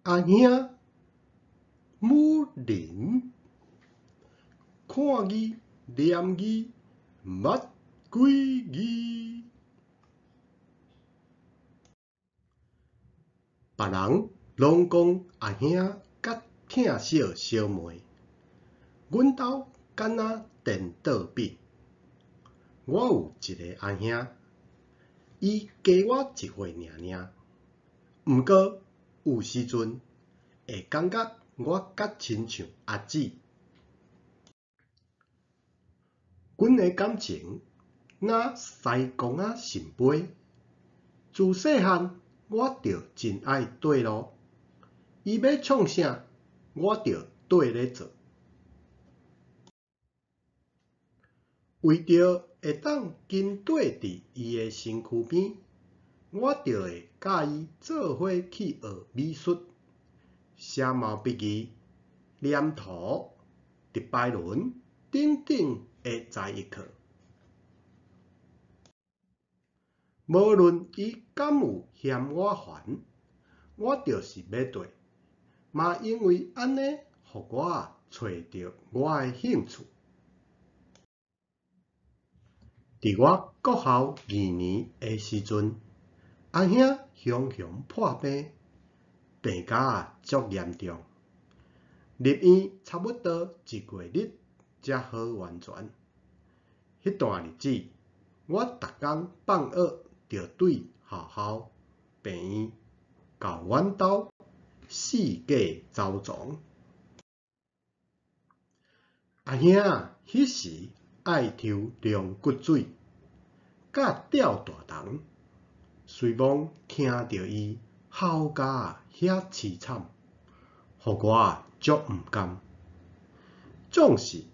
阿兄母人，看字念字捌几字。别人拢讲阿兄甲疼惜小妹，阮兜敢若颠倒比。我有一个阿兄，伊加我1岁尔，毋过有时阵会感觉我较亲像阿姊。阮的感情若西公仔神杯，自细汉我就真爱缀路，伊要创啥，我就缀咧做。为着会当紧缀伫伊的身躯边，我就会甲伊做伙去学美术、写毛笔字、黏土、直排轮等等的才艺课。无论伊敢有嫌我烦，我就是要缀，嘛因为安尼，互我找到我的兴趣。伫我国校2年的时阵，阿兄雄雄破病，病甲足严重，入院差不多1个月才好完全。迄段日子，我逐工放学就对学校、病院到阮兜四界走踪。阿兄迄时爱抽龙骨水，甲吊大虫，随望听到伊嚎甲遐凄惨，互我足毋甘。总是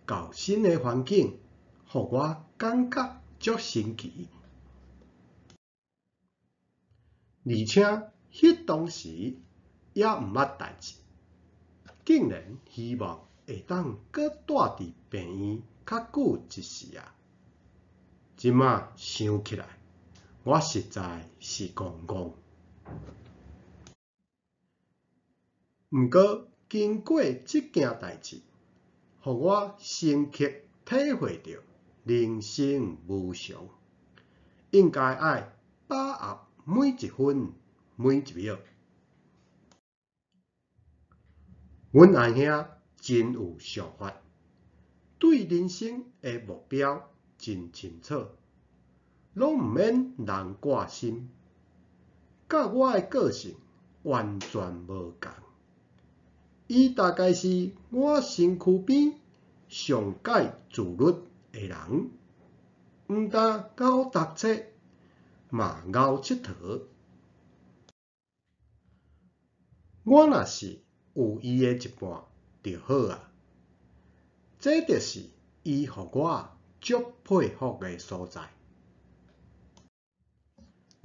到新的环境，互我感觉足新奇。而且迄当时也毋捌代志，竟然希望会当搁住伫病院较久一时啊！即马想起来，我实在是戆戆。毋过经过即件代志，互我深刻体会到人生无常，应该爱把握每一分每一秒。阮阿兄真有想法，对人生的目标真清楚，拢毋免人挂心，甲我的个性完全无共。伊大概是我身躯边上介自律的人，毋但熬读册，嘛熬佚佗。我若是有伊的一半就好啊！这就是伊互我足佩服的所在。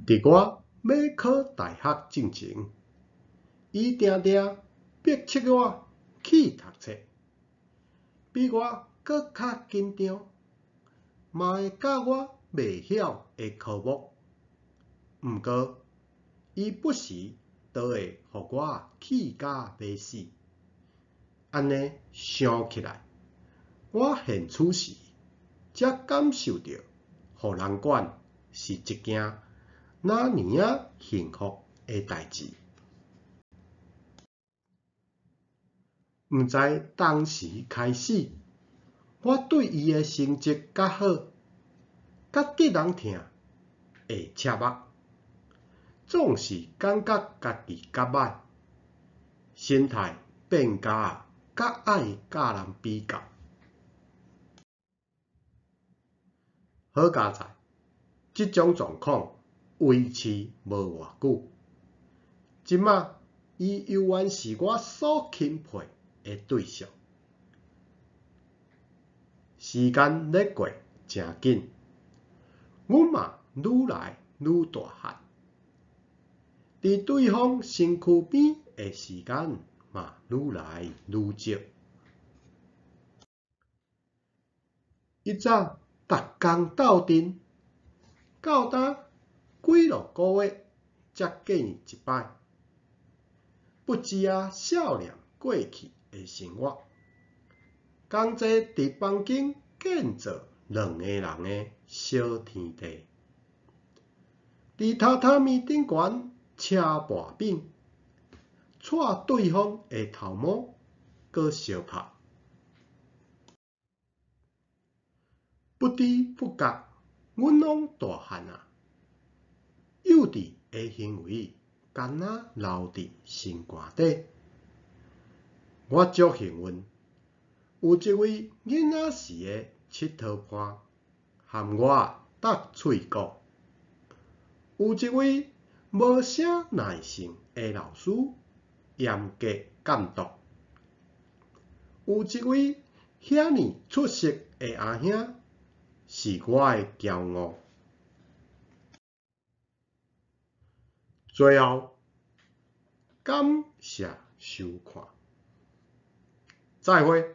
伫我要考大学进前，伊定定逼切我去读册，比我搁较紧张，嘛会教我袂晓的科目。毋过，伊不时都会互我气甲要死。安尼想起来，我现此时才感受到，互人管是一件哪尼啊幸福的代志。毋知当时开始，我对伊的成绩较好，甲得人疼，会赤目，总是感觉家己较歹，心态变甲爱甲人比较。好佳在，即种状况维持无偌久，即马伊犹原是我所钦佩的对象。时间咧过诚紧，阮嘛愈来愈大汉，伫对方身躯边的时间嘛愈来愈少。以早逐工斗阵，到呾几落个月才见伊一摆。不知啊少年过去的生活。同齐伫房间建造两个人的小天地，伫榻榻米顶悬车跋饼，带对方的头毛，搁相拍。不知不觉，阮拢大汉啊，幼稚的行为敢若留伫心肝底。我足幸运，有一位囡仔时的佚佗伴，含我搭喙角；有一位无啥耐性的老师，严格监督；有一位遐尼出色的阿兄，是我的骄傲。最后，感谢收看，再会。